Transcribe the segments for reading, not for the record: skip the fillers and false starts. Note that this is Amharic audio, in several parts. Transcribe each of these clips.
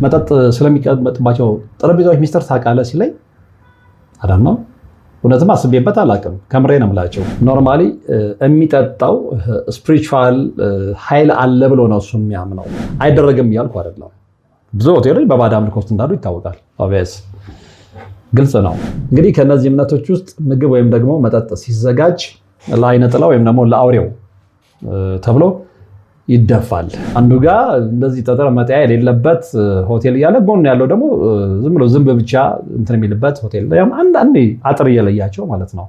መጠጥ ስለሚቀመጥባቸው ጠረጴዛዎች ሚስጥር ታውቃለህ ሲለኝ አዳም ነው። እውነትም አስቤበት አላውቅም። ከምሬ ነው የምላቸው። ኖርማሊ የሚጠጣው ስፒሪቹዋል ኃይል አለ ብሎ ነው እሱ የሚያምነው። አይደረግም እያልኩ አይደለም። ብዙ ሆቴሎች በባዕድ አምልኮ ውስጥ እንዳሉ ይታወቃል። ኦብቪየስ ግልጽ ነው። እንግዲህ ከነዚህ እምነቶች ውስጥ ምግብ ወይም ደግሞ መጠጥ ሲዘጋጅ ለዓይነ ጥላ ወይም ደግሞ ለአውሬው ተብሎ ይደፋል። አንዱ ጋር እንደዚህ ጠጠር መጣያ የሌለበት ሆቴል እያለ ጎን ያለው ደግሞ ዝም ብሎ ዝንብ ብቻ እንትን የሚልበት ሆቴል አንዳንዴ አጥር እየለያቸው ማለት ነው።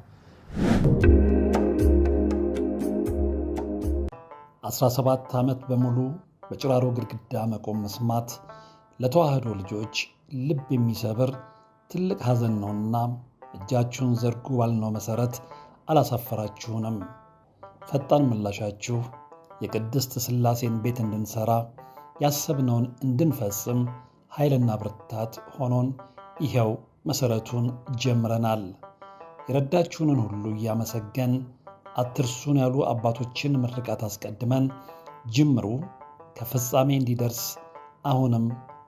17 ዓመት በሙሉ በጭራሮ ግድግዳ መቆም መስማት ለተዋህዶ ልጆች ልብ የሚሰብር ትልቅ ሐዘን ነውና እጃችሁን ዘርጉ ባልነው መሰረት አላሳፈራችሁንም። ፈጣን ምላሻችሁ የቅድስት ሥላሴን ቤት እንድንሰራ ያሰብነውን እንድንፈጽም ኃይልና ብርታት ሆኖን ይሄው መሰረቱን ጀምረናል። የረዳችሁንን ሁሉ እያመሰገን አትርሱን ያሉ አባቶችን ምርቃት አስቀድመን ጅምሩ ከፍጻሜ እንዲደርስ አሁንም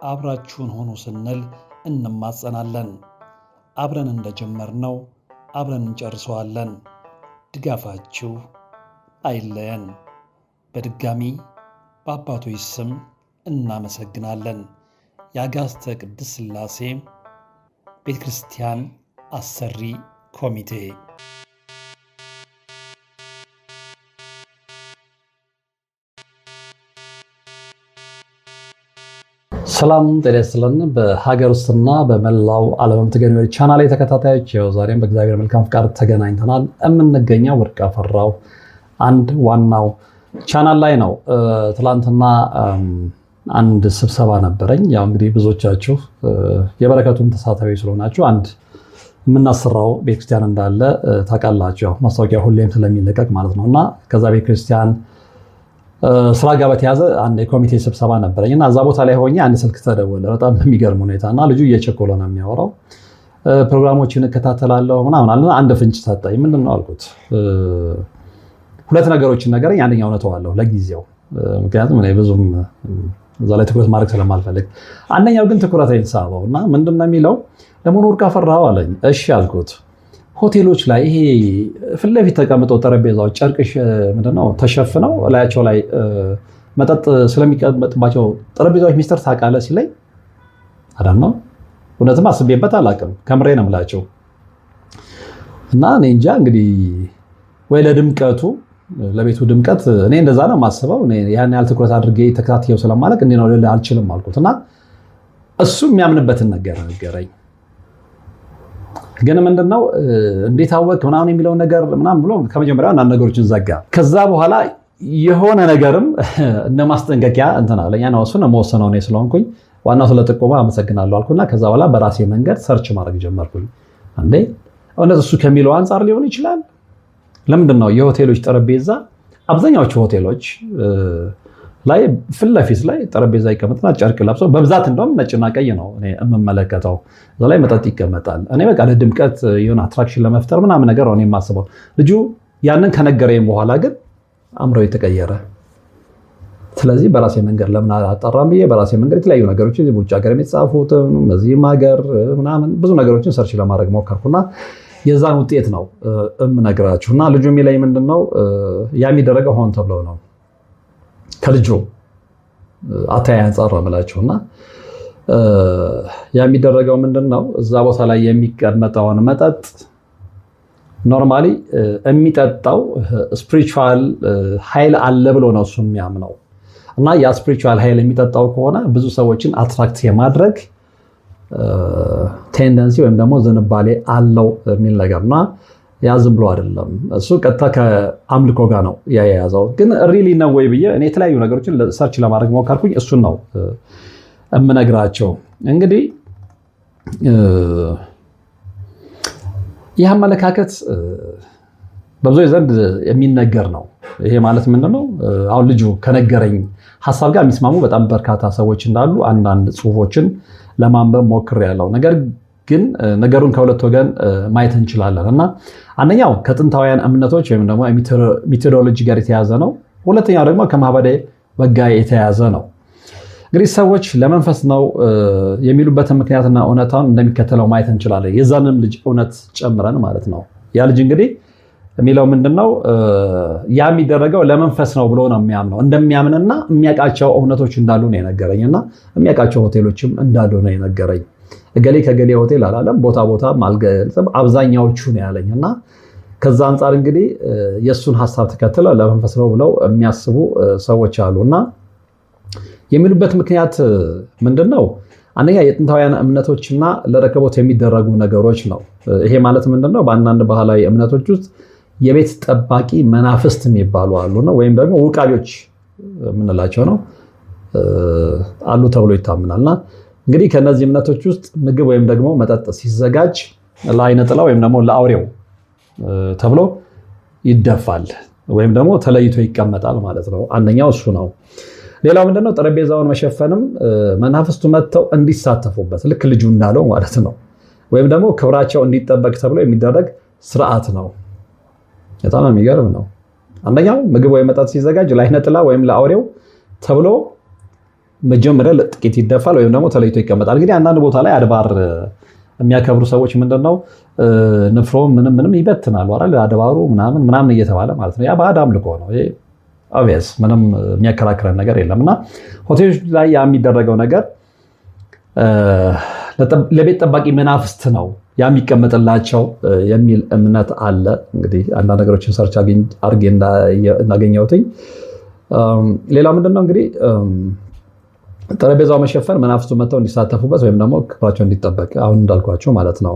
አብራችሁን ሆኑ ስንል እንማጸናለን። አብረን እንደጀመርነው አብረን እንጨርሰዋለን። ድጋፋችሁ አይለየን። በድጋሚ በአባቶች ስም እናመሰግናለን። የአጋስተ ቅድስት ሥላሴ ቤተ ክርስቲያን አሰሪ ኮሚቴ። ሰላም ጤና ይስጥልን። በሀገር ውስጥና በመላው ዓለም የምትገኙ ቻናል ተከታታዮች ዛሬም በእግዚአብሔር መልካም ፍቃድ ተገናኝተናል። የምንገኘው ወርቅ አፈራው አንድ ዋናው ቻናል ላይ ነው። ትላንትና አንድ ስብሰባ ነበረኝ። ያው እንግዲህ ብዙዎቻችሁ የበረከቱን ተሳታፊ ስለሆናችሁ አንድ የምናሰራው ቤተክርስቲያን እንዳለ ታውቃላችሁ። ያው ማስታወቂያ ሁሌም ስለሚለቀቅ ማለት ነው። እና ከዛ ቤተክርስቲያን ስራ ጋር በተያዘ አንድ የኮሚቴ ስብሰባ ነበረኝ እና እዛ ቦታ ላይ ሆኜ አንድ ስልክ ተደወለ። በጣም በሚገርም ሁኔታ እና ልጁ እየቸኮለ ነው የሚያወራው። ፕሮግራሞችን እከታተላለሁ ምናምን አለ። አንድ ፍንጭ ሰጠኝ። ምንድን ነው አልኩት። ሁለት ነገሮችን ነገረኝ። አንደኛው ነው ተዋለሁ ለጊዜው፣ ምክንያቱም እኔ ብዙም እዛ ላይ ትኩረት ማድረግ ስለማልፈልግ። አንደኛው ግን ትኩረቴን ሳበው እና ምንድን ነው የሚለው ለመሆኑ ወርቅ አፈራው አለኝ። እሺ አልኩት። ሆቴሎች ላይ ይሄ ፊት ለፊት ተቀምጠው ጠረጴዛዎች ጨርቅ ምንድነው ተሸፍነው ላያቸው ላይ መጠጥ ስለሚቀመጥባቸው ጠረጴዛዎች ሚስጥር ታውቃለህ ሲለኝ አዳም ነው። እውነትም አስቤበት አላውቅም። ከምሬ ነው የምላቸው። እና እኔ እንጃ እንግዲህ ወይ ለድምቀቱ ለቤቱ ድምቀት እኔ እንደዛ ነው የማስበው። እኔ ያን ያህል ትኩረት አድርጌ ተከታትየው ስለማለቅ እንዴ ነው አልችልም አልኩት እና እሱ የሚያምንበትን ነገር ነገረኝ። ግን ምንድነው እንዴት አወቅ ምናምን የሚለው ነገር ምናምን ብሎ ከመጀመሪያው አንዳንድ ነገሮችን ዘጋ። ከዛ በኋላ የሆነ ነገርም እነ ማስጠንቀቂያ እንትና አለኝ። ነው እሱን መወሰነው እኔ ስለሆንኩኝ ዋናው ስለጥቆማ አመሰግናለሁ አልኩና ከዛ በኋላ በራሴ መንገድ ሰርች ማድረግ ጀመርኩኝ። አንዴ እውነት እሱ ከሚለው አንፃር ሊሆን ይችላል። ለምንድነው የሆቴሎች ጠረጴዛ አብዛኛዎቹ ሆቴሎች ላይ ፊት ለፊት ላይ ጠረጴዛ ይቀመጥና ጨርቅ ለብሰው በብዛት እንደውም ነጭና ቀይ ነው እኔ የምመለከተው። እዛ ላይ መጠጥ ይቀመጣል። እኔ በቃ ለድምቀት የሆነ አትራክሽን ለመፍጠር ምናምን ነገር ነው የማስበው። ልጁ ያንን ከነገረኝ በኋላ ግን አምሮ የተቀየረ። ስለዚህ በራሴ መንገድ ለምን አጣራም ብዬ በራሴ መንገድ የተለያዩ ነገሮችን ውጭ ሀገር የተጻፉትን እዚህም ሀገር ምናምን ብዙ ነገሮችን ሰርች ለማድረግ ሞከርኩና የዛን ውጤት ነው የምነግራችሁ። እና ልጁ የሚለኝ ምንድነው ያ የሚደረገው ሆን ተብሎ ነው ከልጁ አተያይ አንፃር ነው የምላችሁና ያ የሚደረገው ምንድነው እዛ ቦታ ላይ የሚቀመጠውን መጠጥ ኖርማሊ የሚጠጣው ስፒሪቹዋል ኃይል አለ ብሎ ነው እሱ የሚያምነው። እና ያ ስፒሪቹዋል ኃይል የሚጠጣው ከሆነ ብዙ ሰዎችን አትራክት የማድረግ ቴንደንሲ ወይም ደግሞ ዝንባሌ አለው የሚል ነገርና ያ ዝም ብሎ አይደለም። እሱ ቀጥታ ከአምልኮ ጋር ነው ያያያዘው። ግን ሪሊ ነው ወይ ብዬ እኔ የተለያዩ ነገሮችን ሰርች ለማድረግ ሞከርኩኝ። እሱን ነው እምነግራቸው። እንግዲህ ይህ አመለካከት በብዙ ዘንድ የሚነገር ነው። ይሄ ማለት ምንድነው? አሁን ልጁ ከነገረኝ ሀሳብ ጋር የሚስማሙ በጣም በርካታ ሰዎች እንዳሉ አንዳንድ ጽሁፎችን ለማንበብ ሞክሬያለሁ። ነገር ግን ነገሩን ከሁለት ወገን ማየት እንችላለን እና አንደኛው ከጥንታውያን እምነቶች ወይም ደግሞ ሜቶዶሎጂ ጋር የተያዘ ነው። ሁለተኛው ደግሞ ከማህበረ ወጋ የተያዘ ነው። እንግዲህ ሰዎች ለመንፈስ ነው የሚሉበትን ምክንያትና እውነታውን እንደሚከተለው ማየት እንችላለን። የዛንም ልጅ እውነት ጨምረን ማለት ነው። ያ ልጅ እንግዲህ የሚለው ምንድነው? ያ የሚደረገው ለመንፈስ ነው ብሎ ነው የሚያምነው። እንደሚያምንና የሚያውቃቸው እውነቶች እንዳሉ ነው የነገረኝና የሚያውቃቸው ሆቴሎችም እንዳሉ ነው የነገረኝ። እገሌ ከገሌ ሆቴል አላለም፣ ቦታ አልገልጽም፣ አብዛኛዎቹ ነው ያለኝና ከዛ አንጻር እንግዲህ የእሱን ሀሳብ ተከትለው ለመንፈስ ነው ብለው የሚያስቡ ሰዎች አሉና የሚሉበት ምክንያት ምንድነው? አንደኛ የጥንታውያን እምነቶችና ለረከቦት የሚደረጉ ነገሮች ነው። ይሄ ማለት ምንድነው? በአንዳንድ ባህላዊ እምነቶች ውስጥ የቤት ጠባቂ መናፍስት የሚባሉ አሉ ነው፣ ወይም ደግሞ ውቃቢዎች የምንላቸው ነው አሉ ተብሎ ይታምናልና እንግዲህ ከነዚህ እምነቶች ውስጥ ምግብ ወይም ደግሞ መጠጥ ሲዘጋጅ ለዓይነ ጥላ ወይም ደግሞ ለአውሬው ተብሎ ይደፋል ወይም ደግሞ ተለይቶ ይቀመጣል ማለት ነው። አንደኛው እሱ ነው። ሌላው ምንድነው? ጠረጴዛውን መሸፈንም መናፍስቱ መጥተው እንዲሳተፉበት ልክ ልጁ እንዳለው ማለት ነው። ወይም ደግሞ ክብራቸው እንዲጠበቅ ተብሎ የሚደረግ ስርዓት ነው። በጣም የሚገርም ነው። አንደኛው ምግብ ወይም መጠጥ ሲዘጋጅ ለዓይነ ጥላ ወይም ለአውሬው ተብሎ መጀመሪያ ጥቂት ይደፋል ወይም ደግሞ ተለይቶ ይቀመጣል። እንግዲህ አንዳንድ ቦታ ላይ አድባር የሚያከብሩ ሰዎች ምንድነው ንፍሮ ምንም ይበትናሉ አይደል? አድባሩ ምናምን እየተባለ ማለት ነው። ያ ባዕድ አምልኮ ነው። ይሄ ኦብቪየስ ምንም የሚያከራክረን ነገር የለምና ሆቴሎች ላይ ያ የሚደረገው ነገር ለቤት ጠባቂ መናፍስት ነው ያ የሚቀመጥላቸው የሚል እምነት አለ። እንግዲህ አንዳንድ ነገሮችን ሰርች አድርጌ እንዳገኘሁትኝ ሌላው ምንድነው እንግዲህ ጠረጴዛው መሸፈን መናፍስቱ መጥተው እንዲሳተፉበት ወይም ደግሞ ክብራቸው እንዲጠበቅ አሁን እንዳልኳቸው ማለት ነው።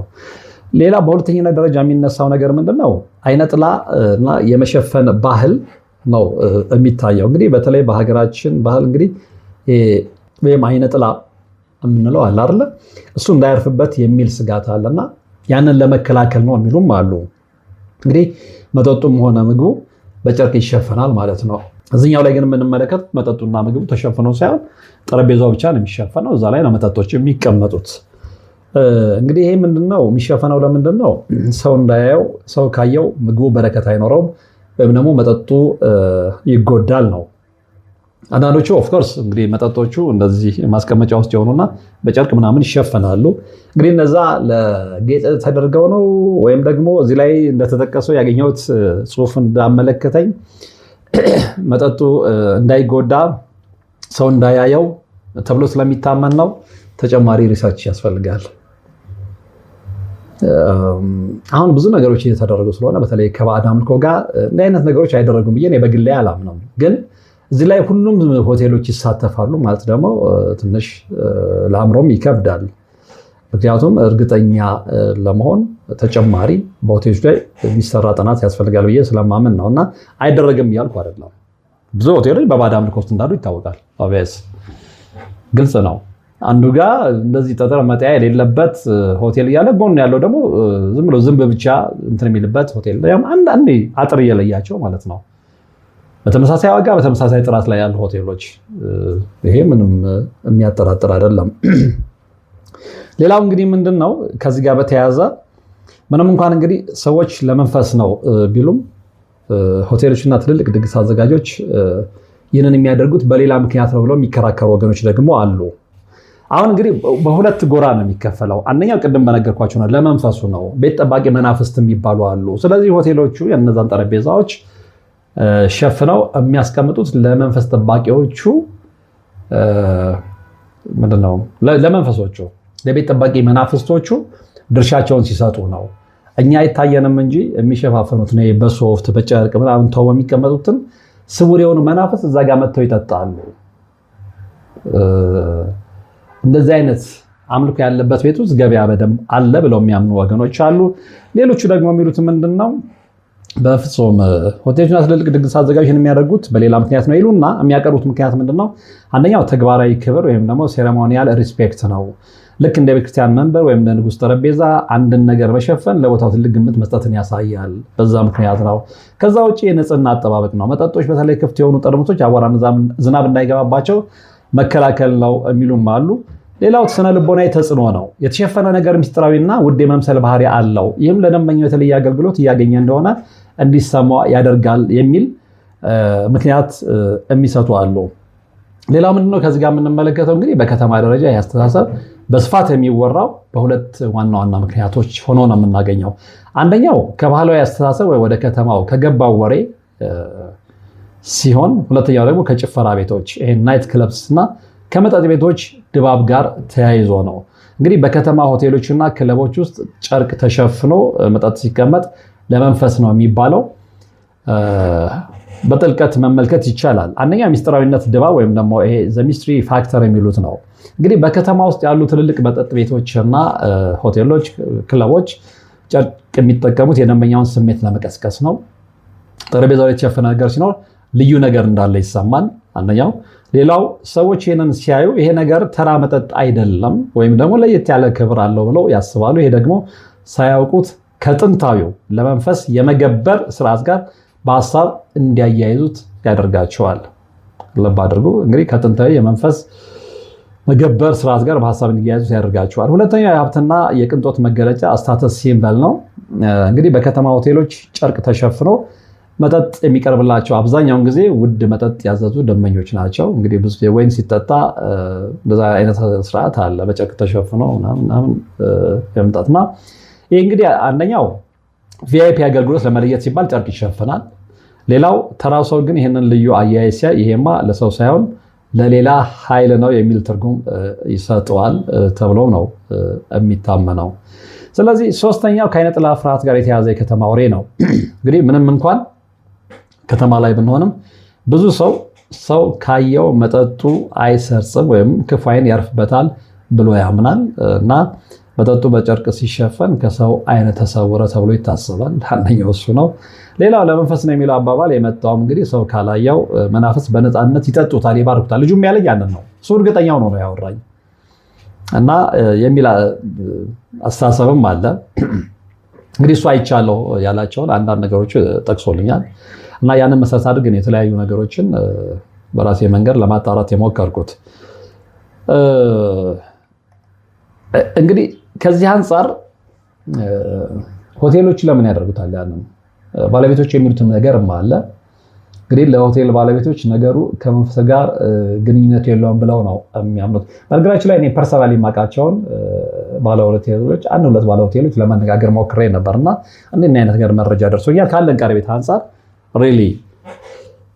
ሌላ በሁለተኛነት ደረጃ የሚነሳው ነገር ምንድነው? ዓይነ ጥላ እና የመሸፈን ባህል ነው የሚታየው። እንግዲህ በተለይ በሀገራችን ባህል እንግዲህ ወይም ዓይነ ጥላ የምንለው አለ አይደለ? እሱ እንዳያርፍበት የሚል ስጋት አለና ያንን ለመከላከል ነው የሚሉም አሉ። እንግዲህ መጠጡም ሆነ ምግቡ በጨርቅ ይሸፈናል ማለት ነው። እዚህኛው ላይ ግን የምንመለከት መጠጡና ምግቡ ተሸፍኖ ሳይሆን ጠረጴዛው ብቻ ነው የሚሸፈነው። እዛ ላይ ነው መጠጦች የሚቀመጡት። እንግዲህ ይሄ ምንድነው የሚሸፈነው? ለምንድነው? ሰው እንዳያየው። ሰው ካየው ምግቡ በረከት አይኖረውም ወይም ደግሞ መጠጡ ይጎዳል ነው። አንዳንዶቹ ኦፍኮርስ እንግዲህ መጠጦቹ እንደዚህ ማስቀመጫ ውስጥ የሆኑና በጨርቅ ምናምን ይሸፈናሉ። እንግዲህ እነዛ ለጌጥ ተደርገው ነው ወይም ደግሞ እዚህ ላይ እንደተጠቀሰው ያገኘሁት ጽሑፍ እንዳመለከተኝ መጠጡ እንዳይጎዳ ሰው እንዳያየው ተብሎ ስለሚታመን ነው። ተጨማሪ ሪሰርች ያስፈልጋል። አሁን ብዙ ነገሮች እየተደረጉ ስለሆነ በተለይ ከባዕድ አምልኮ ጋር እንዲህ አይነት ነገሮች አይደረጉም ብዬ በግሌ አላምነው። ግን እዚህ ላይ ሁሉም ሆቴሎች ይሳተፋሉ ማለት ደግሞ ትንሽ ለአእምሮም ይከብዳል። ምክንያቱም እርግጠኛ ለመሆን ተጨማሪ በሆቴሎች ላይ የሚሰራ ጥናት ያስፈልጋል ብዬ ስለማምን ነው። እና አይደረግም እያልኩ አይደለም። ብዙ ሆቴሎች በባዕድ አምልኮ ውስጥ እንዳሉ ይታወቃል። ኦብቪየስ ግልጽ ነው። አንዱ ጋር እንደዚህ ጠጠር መጣያ የሌለበት ሆቴል እያለ ጎን ያለው ደግሞ ዝም ብሎ ዝንብ ብቻ እንትን የሚልበት ሆቴል አንዳንዴ አጥር እየለያቸው ማለት ነው። በተመሳሳይ ዋጋ በተመሳሳይ ጥራት ላይ ያሉ ሆቴሎች፣ ይሄ ምንም የሚያጠራጥር አይደለም። ሌላው እንግዲህ ምንድን ነው ከዚህ ጋር በተያያዘ ምንም እንኳን እንግዲህ ሰዎች ለመንፈስ ነው ቢሉም ሆቴሎችና ትልልቅ ድግስ አዘጋጆች ይህንን የሚያደርጉት በሌላ ምክንያት ነው ብለው የሚከራከሩ ወገኖች ደግሞ አሉ። አሁን እንግዲህ በሁለት ጎራ ነው የሚከፈለው። አንደኛው ቅድም በነገርኳቸው ነው፣ ለመንፈሱ ነው። ቤት ጠባቂ መናፍስት የሚባሉ አሉ። ስለዚህ ሆቴሎቹ የነዛን ጠረጴዛዎች ሸፍነው የሚያስቀምጡት ለመንፈስ ጠባቂዎቹ ምንድነው ለመንፈሶቹ ለቤት ጠባቂ መናፍስቶቹ ድርሻቸውን ሲሰጡ ነው። እኛ አይታየንም እንጂ የሚሸፋፈኑት ነው በሶፍት በጨርቅ ምናምን ተው የሚቀመጡትን ስውር የሆኑ መናፍስ እዛ ጋር መጥተው ይጠጣሉ። እንደዚህ አይነት አምልኮ ያለበት ቤት ውስጥ ገበያ በደንብ አለ ብለው የሚያምኑ ወገኖች አሉ። ሌሎቹ ደግሞ የሚሉት ምንድነው በፍጹም ሆቴሎችና ትልልቅ ድግስ አዘጋጆች የሚያደርጉት በሌላ ምክንያት ነው ይሉና የሚያቀርቡት ምክንያት ምንድነው? አንደኛው ተግባራዊ ክብር ወይም ደግሞ ሴሬሞኒያል ሪስፔክት ነው። ልክ እንደ ቤተክርስቲያን መንበር ወይም እንደ ንጉሥ ጠረጴዛ አንድን ነገር መሸፈን ለቦታው ትልቅ ግምት መስጠትን ያሳያል። በዛ ምክንያት ነው። ከዛ ውጭ የንጽህና አጠባበቅ ነው። መጠጦች በተለይ ክፍት የሆኑ ጠርሙሶች አቧራና ዝናብ እንዳይገባባቸው መከላከል ነው የሚሉም አሉ። ሌላው ስነ ልቦናዊ ተጽዕኖ ነው። የተሸፈነ ነገር ምስጢራዊና ውድ የመምሰል ባህሪ አለው። ይህም ለደንበኛው የተለየ አገልግሎት እያገኘ እንደሆነ እንዲሰማ ያደርጋል የሚል ምክንያት የሚሰጡ አሉ። ሌላው ምንድነው ከዚህ ጋር የምንመለከተው እንግዲህ በከተማ ደረጃ ያስተሳሰብ በስፋት የሚወራው በሁለት ዋና ዋና ምክንያቶች ሆኖ ነው የምናገኘው። አንደኛው ከባህላዊ አስተሳሰብ ወደ ከተማው ከገባው ወሬ ሲሆን፣ ሁለተኛው ደግሞ ከጭፈራ ቤቶች ናይት ክለብስ እና ከመጠጥ ቤቶች ድባብ ጋር ተያይዞ ነው። እንግዲህ በከተማ ሆቴሎችና ክለቦች ውስጥ ጨርቅ ተሸፍኖ መጠጥ ሲቀመጥ ለመንፈስ ነው የሚባለው በጥልቀት መመልከት ይቻላል። አንደኛ ሚስጥራዊነት ድባብ ወይም ደግሞ ይሄ ዘ ሚስትሪ ፋክተር የሚሉት ነው። እንግዲህ በከተማ ውስጥ ያሉ ትልልቅ መጠጥ ቤቶችና ሆቴሎች፣ ክለቦች ጨርቅ የሚጠቀሙት የደንበኛውን ስሜት ለመቀስቀስ ነው። ጠረጴዛው ላይ የተሸፈነ ነገር ሲኖር ልዩ ነገር እንዳለ ይሰማል። አንደኛው። ሌላው ሰዎች ይህንን ሲያዩ ይሄ ነገር ተራ መጠጥ አይደለም ወይም ደግሞ ለየት ያለ ክብር አለው ብለው ያስባሉ። ይሄ ደግሞ ሳያውቁት ከጥንታዊው ለመንፈስ የመገበር ስርዓት ጋር በሀሳብ እንዲያያይዙት ያደርጋቸዋል። ልብ አድርጉ። እንግዲህ ከጥንታዊ የመንፈስ መገበር ስርዓት ጋር በሀሳብ እንዲያያይዙት ያደርጋቸዋል። ሁለተኛው የሀብትና የቅንጦት መገለጫ ስታተስ ሲምበል ነው። እንግዲህ በከተማ ሆቴሎች ጨርቅ ተሸፍኖ መጠጥ የሚቀርብላቸው አብዛኛውን ጊዜ ውድ መጠጥ ያዘዙ ደንበኞች ናቸው። እንግዲህ ብዙ ወይን ሲጠጣ እንደዛ አይነት ስርዓት አለ፣ በጨርቅ ተሸፍኖ ምናምን የመምጣትና ይህ እንግዲህ አንደኛው ቪአይፒ አገልግሎት ለመለየት ሲባል ጨርቅ ይሸፍናል። ሌላው ተራው ሰው ግን ይህንን ልዩ አያያዝ ሲያይ ይሄማ ለሰው ሳይሆን ለሌላ ኃይል ነው የሚል ትርጉም ይሰጠዋል ተብሎ ነው የሚታመነው። ስለዚህ ሶስተኛው ከዓይነ ጥላ ፍርሃት ጋር የተያዘ የከተማ ወሬ ነው። እንግዲህ ምንም እንኳን ከተማ ላይ ብንሆንም ብዙ ሰው ካየው መጠጡ አይሰርጽም ወይም ክፉ ዓይን ያርፍበታል ብሎ ያምናል እና መጠጡ በጨርቅ ሲሸፈን ከሰው ዓይን ተሰወረ ተብሎ ይታሰባል። አንደኛው እሱ ነው። ሌላው ለመንፈስ ነው የሚለው አባባል የመጣው እንግዲህ ሰው ካላየው መናፍስ በነፃነት ይጠጡታል፣ ይባርኩታል። ልጁም ያለኝ ያንን ነው። እሱ እርግጠኛው ነው ያወራኝ እና የሚል አስተሳሰብም አለ። እንግዲህ እሱ አይቻለሁ ያላቸውን አንዳንድ ነገሮች ጠቅሶልኛል እና ያንን መሰረት አድርገን የተለያዩ ነገሮችን በራሴ መንገድ ለማጣራት የሞከርኩት እንግዲህ ከዚህ አንጻር ሆቴሎች ለምን ያደርጉታል? ያንን ባለቤቶች የሚሉትም ነገርም አለ። እንግዲህ ለሆቴል ባለቤቶች ነገሩ ከመንፈስ ጋር ግንኙነት የለውም ብለው ነው የሚያምኑት። በነገራችን ላይ እኔ ፐርሰናሊ የማውቃቸውን ባለሆቴሎች አንድ ሁለት ባለሆቴሎች ለማነጋገር ሞክሬ ነበርና እንዴት አይነት ነገር መረጃ ደርሶኛል። ካለን ቀረቤታ አንጻር ሪሊ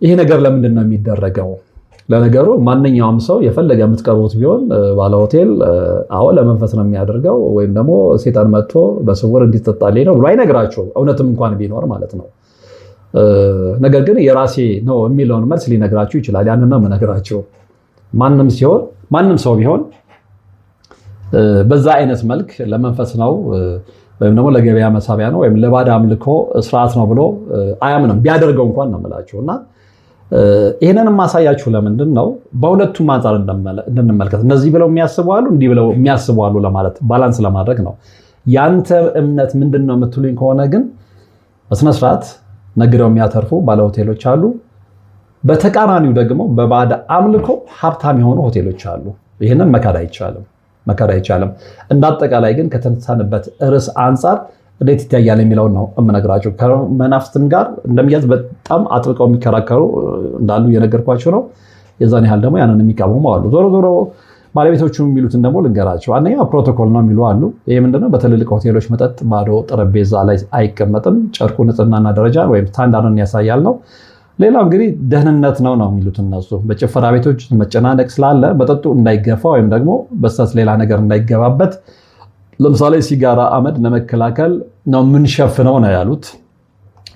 ይሄ ነገር ለምንድን ነው የሚደረገው? ለነገሩ ማንኛውም ሰው የፈለገ የምትቀርቡት ቢሆን ባለሆቴል አዎ ለመንፈስ ነው የሚያደርገው ወይም ደግሞ ሴጣን መጥቶ በስውር እንዲጠጣልኝ ነው ብሎ አይነግራቸውም፣ እውነትም እንኳን ቢኖር ማለት ነው። ነገር ግን የራሴ ነው የሚለውን መልስ ሊነግራችሁ ይችላል። ያንን ነው የምነግራቸው። ማንም ሰው ቢሆን በዛ አይነት መልክ ለመንፈስ ነው ወይም ደግሞ ለገበያ መሳቢያ ነው ወይም ለባዕድ አምልኮ ስርዓት ነው ብሎ አያምንም፣ ቢያደርገው እንኳን ነው የምላችሁ። እና ይህንን ማሳያችሁ ለምንድን ነው በሁለቱም አንጻር እንድንመልከት። እነዚህ ብለው የሚያስቡ አሉ፣ እንዲህ ብለው የሚያስቡ አሉ ለማለት ባላንስ ለማድረግ ነው። ያንተ እምነት ምንድን ነው የምትሉኝ ከሆነ ግን በስነስርዓት ነግደው የሚያተርፉ ባለሆቴሎች አሉ። በተቃራኒው ደግሞ በባዕድ አምልኮ ሀብታም የሆኑ ሆቴሎች አሉ። ይህንን መካድ አይቻልም። እንዳጠቃላይ ግን ከተነሳንበት ርዕስ አንጻር እንዴት ይታያል የሚለውን ነው የምነግራቸው። ከመናፍስትም ጋር እንደሚያዝ በጣም አጥብቀው የሚከራከሩ እንዳሉ እየነገርኳቸው ነው። የዛን ያህል ደግሞ ያንን የሚቃወሙ አሉ። ዞሮ ባለቤቶቹ የሚሉትን ደግሞ ልንገራቸው። አንደኛ ፕሮቶኮል ነው የሚሉ አሉ። ይህ ምንድነው? በትልልቅ ሆቴሎች መጠጥ ባዶ ጠረጴዛ ላይ አይቀመጥም። ጨርቁ ንጽህናና ደረጃ ወይም ስታንዳርድን ያሳያል ነው። ሌላው እንግዲህ ደህንነት ነው የሚሉት እነሱ። በጭፈራ ቤቶች መጨናነቅ ስላለ መጠጡ እንዳይገፋ ወይም ደግሞ በስተት ሌላ ነገር እንዳይገባበት ለምሳሌ ሲጋራ፣ አመድ ለመከላከል ነው የምንሸፍነው ነው ያሉት።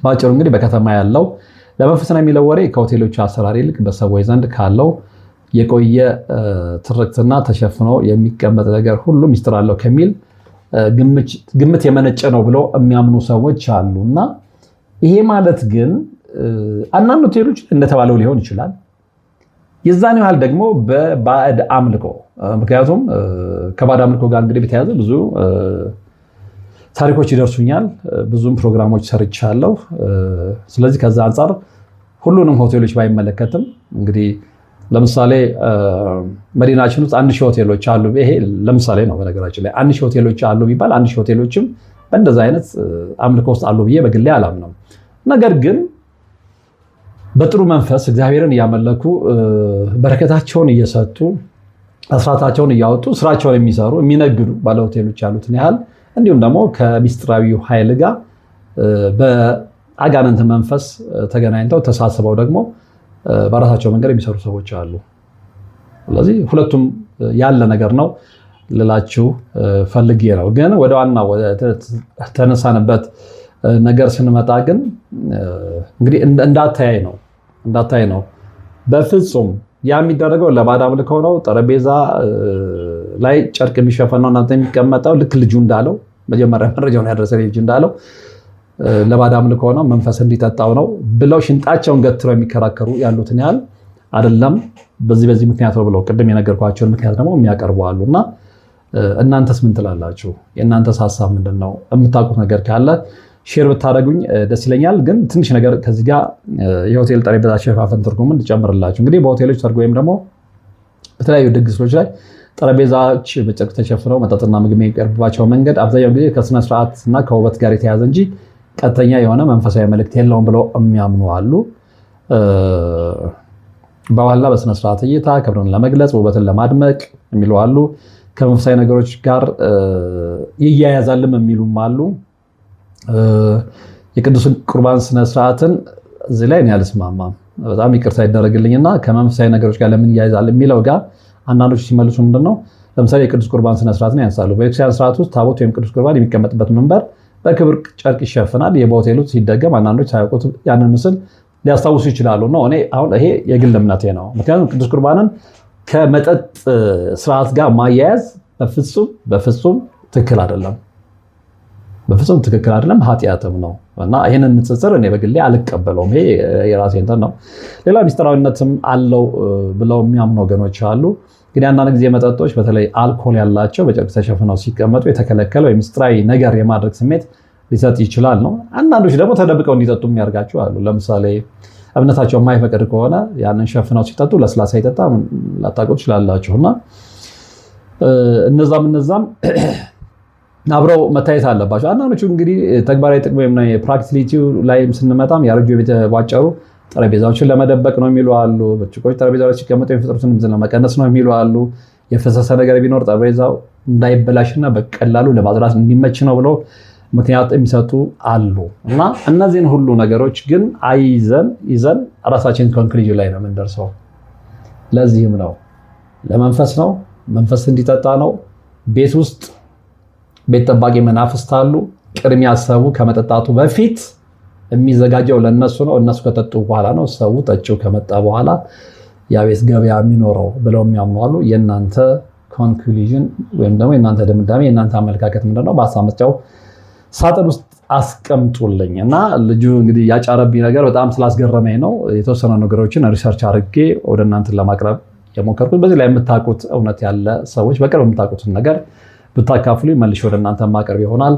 በአጭሩ እንግዲህ በከተማ ያለው ለመንፈስ ነው የሚለው ወሬ ከሆቴሎች አሰራር ይልቅ በሰዎች ዘንድ ካለው የቆየ ትርክትና ተሸፍኖ የሚቀመጥ ነገር ሁሉ ሚስጥር አለው ከሚል ግምት የመነጨ ነው ብለው የሚያምኑ ሰዎች አሉ። እና ይሄ ማለት ግን አንዳንድ ሆቴሎች እንደተባለው ሊሆን ይችላል። የዛን ያህል ደግሞ በባዕድ አምልኮ፣ ምክንያቱም ከባዕድ አምልኮ ጋር እንግዲህ በተያያዘ ብዙ ታሪኮች ይደርሱኛል፣ ብዙም ፕሮግራሞች ሰርቻለሁ። ስለዚህ ከዛ አንጻር ሁሉንም ሆቴሎች ባይመለከትም እንግዲህ ለምሳሌ መዲናችን ውስጥ 1000 ሆቴሎች አሉ። ይሄ ለምሳሌ ነው። በነገራችን ላይ 1000 ሆቴሎች አሉ ቢባል 1000 ሆቴሎችም በእንደዛ አይነት አምልኮ ውስጥ አሉ ብዬ በግሌ አላምነው። ነገር ግን በጥሩ መንፈስ እግዚአብሔርን እያመለኩ በረከታቸውን እየሰጡ አስራታቸውን እያወጡ ስራቸውን የሚሰሩ የሚነግዱ ባለሆቴሎች ያሉትን ያህል እንዲሁም ደግሞ ከሚስጥራዊው ኃይል ጋር በአጋንንት መንፈስ ተገናኝተው ተሳስበው ደግሞ በራሳቸው መንገድ የሚሰሩ ሰዎች አሉ። ስለዚህ ሁለቱም ያለ ነገር ነው ልላችሁ ፈልጌ ነው። ግን ወደ ዋናው ተነሳንበት ነገር ስንመጣ ግን እንግዲህ እንዳታይ ነው። በፍጹም ያ የሚደረገው ለባዕድ አምልኮ ነው። ጠረጴዛ ላይ ጨርቅ የሚሸፈነው እናንተ የሚቀመጠው ልክ ልጁ እንዳለው መጀመሪያ መረጃውን ያደረሰ ልጅ እንዳለው ለባዕድ አምልኮ ነው፣ መንፈስ እንዲጠጣው ነው ብለው ሽንጣቸውን ገትረው የሚከራከሩ ያሉትን ያህል አይደለም። በዚህ ምክንያት ነው ብለው ቅድም የነገርኳቸውን ምክንያት ደግሞ የሚያቀርቡ አሉና እናንተስ ምን ትላላችሁ? የእናንተስ ሀሳብ ምንድን ነው? የምታውቁት ነገር ካለ ሼር ብታደርጉኝ ደስ ይለኛል። ግን ትንሽ ነገር ከዚህ ጋር የሆቴል ጠረጴዛ አሸፋፈን ትርጉምን ልጨምርላችሁ። እንግዲህ በሆቴሎች ሰርግ ወይም ደግሞ በተለያዩ ድግሶች ላይ ጠረጴዛዎች በጨርቅ ተሸፍነው መጠጥና ምግብ የሚቀርብባቸው መንገድ አብዛኛው ጊዜ ከስነ ስርዓት እና ከውበት ጋር የተያዘ እንጂ ቀጥተኛ የሆነ መንፈሳዊ መልእክት የለውም ብለው የሚያምኑ አሉ። በባህልና በስነ ስርዓት እይታ ክብርን ለመግለጽ ውበትን ለማድመቅ የሚሉ አሉ። ከመንፈሳዊ ነገሮች ጋር ይያያዛልም የሚሉም አሉ። የቅዱስ ቁርባን ስነ ስርዓትን እዚህ ላይ እኔ አልስማማም። በጣም ይቅርታ ይደረግልኝና ከመንፈሳዊ ነገሮች ጋር ለምን ይያያዛል የሚለው ጋር አንዳንዶች ሲመልሱ ምንድነው ለምሳሌ የቅዱስ ቁርባን ስነ ስርዓትን ያነሳሉ። በቤተክርስቲያን ስርዓት ውስጥ ታቦት ወይም ቅዱስ ቁርባን የሚቀመጥበት መንበር በክብር ጨርቅ ይሸፍናል። በሆቴሉ ሲደገም አንዳንዶች ሳያውቁት ያንን ምስል ሊያስታውሱ ይችላሉ ነው። እኔ አሁን ይሄ የግል እምነቴ ነው። ምክንያቱም ቅዱስ ቁርባንን ከመጠጥ ስርዓት ጋር ማያያዝ በፍጹም ትክክል አይደለም። በፍጹም ትክክል አይደለም፣ ኃጢአትም ነው እና ይህንን ንጽጽር እኔ በግሌ አልቀበለውም። ይሄ የራሴ እንትን ነው። ሌላ ሚስጥራዊነትም አለው ብለው የሚያምኑ ወገኖች አሉ። እንግዲህ አንዳንድ ጊዜ መጠጦች በተለይ አልኮል ያላቸው በጨርቅ ተሸፍነው ሲቀመጡ የተከለከለ ወይ ሚስጥራዊ ነገር የማድረግ ስሜት ሊሰጥ ይችላል ነው። አንዳንዶች ደግሞ ተደብቀው እንዲጠጡ የሚያደርጋቸው አሉ። ለምሳሌ እምነታቸው የማይፈቅድ ከሆነ ያንን ሸፍነው ሲጠጡ ለስላሳ ይጠጣ ላታውቁ ትችላላችሁ እና እነዛም አብረው መታየት አለባቸው። አንዳንዶቹ እንግዲህ ተግባራዊ ጥቅም ወይም የፕራክቲሊቲው ላይም ስንመጣም ያረጁ የተቧጨሩ ጠረጴዛዎችን ለመደበቅ ነው የሚሉ አሉ። ብርጭቆች ጠረጴዛዎች ሲቀመጡ የሚፈጥሩትን ድምፅ ለመቀነስ ነው የሚሉ አሉ። የፈሰሰ ነገር ቢኖር ጠረጴዛው እንዳይበላሽና በቀላሉ ለማጽዳት እንዲመች ነው ብለው ምክንያት የሚሰጡ አሉ እና እነዚህን ሁሉ ነገሮች ግን ይዘን ራሳችን ኮንክሉዥን ላይ ነው የምንደርሰው። ለዚህም ነው ለመንፈስ ነው፣ መንፈስ እንዲጠጣ ነው። ቤት ውስጥ ቤት ጠባቂ መናፍስት አሉ። ቅድሚያ ሰው ከመጠጣቱ በፊት የሚዘጋጀው ለነሱ ነው። እነሱ ከጠጡ በኋላ ነው ሰው ጠጪው ከመጣ በኋላ ያ ቤት ገበያ የሚኖረው ብለው የሚያምኑ አሉ። የእናንተ ኮንክሉዥን ወይም ደግሞ የእናንተ ድምዳሜ የእናንተ አመለካከት ምንድነው? በሀሳብ መስጫው ሳጥን ውስጥ አስቀምጡልኝ እና ልጁ እንግዲህ ያጫረብኝ ነገር በጣም ስላስገረመኝ ነው የተወሰኑ ነገሮችን ሪሰርች አድርጌ ወደ እናንተን ለማቅረብ የሞከርኩት። በዚህ ላይ የምታውቁት እውነት ያለ ሰዎች በቅርብ የምታውቁትን ነገር ብታካፍሉ መልሼ ወደ እናንተ ማቅረብ ይሆናል።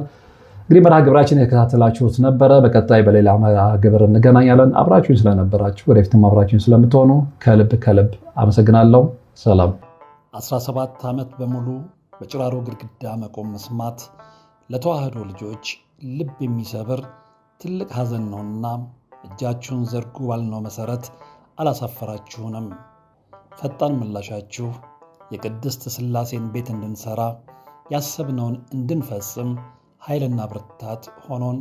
እንግዲህ መርሃ ግብራችን የተከታተላችሁት ነበረ። በቀጣይ በሌላ መርሃ ግብር እንገናኛለን። አብራችሁን ስለነበራችሁ ወደፊትም አብራችሁን ስለምትሆኑ ከልብ አመሰግናለሁ። ሰላም። 17 ዓመት በሙሉ በጭራሮ ግድግዳ መቆም መስማት ለተዋህዶ ልጆች ልብ የሚሰብር ትልቅ ሐዘን ነውና እጃችሁን ዘርጉ ባልነው መሰረት አላሳፈራችሁንም። ፈጣን ምላሻችሁ የቅድስት ሥላሴን ቤት እንድንሰራ ያሰብነውን እንድንፈጽም ኃይልና ብርታት ሆኖን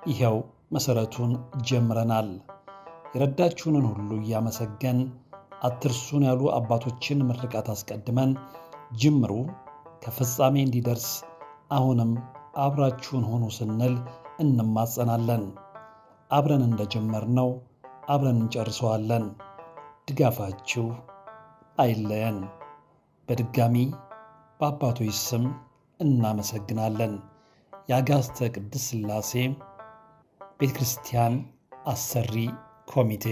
ይሄው መሰረቱን ጀምረናል። የረዳችሁንን ሁሉ እያመሰገን አትርሱን ያሉ አባቶችን ምርቃት አስቀድመን ጅምሩ ከፍጻሜ እንዲደርስ አሁንም አብራችሁን ሆኑ ስንል እንማጸናለን። አብረን እንደጀመርነው አብረን እንጨርሰዋለን። ድጋፋችሁ አይለየን። በድጋሚ በአባቶች ስም እናመሰግናለን። የአጋስተ ቅድስት ሥላሴ ቤተ ክርስቲያን አሰሪ ኮሚቴ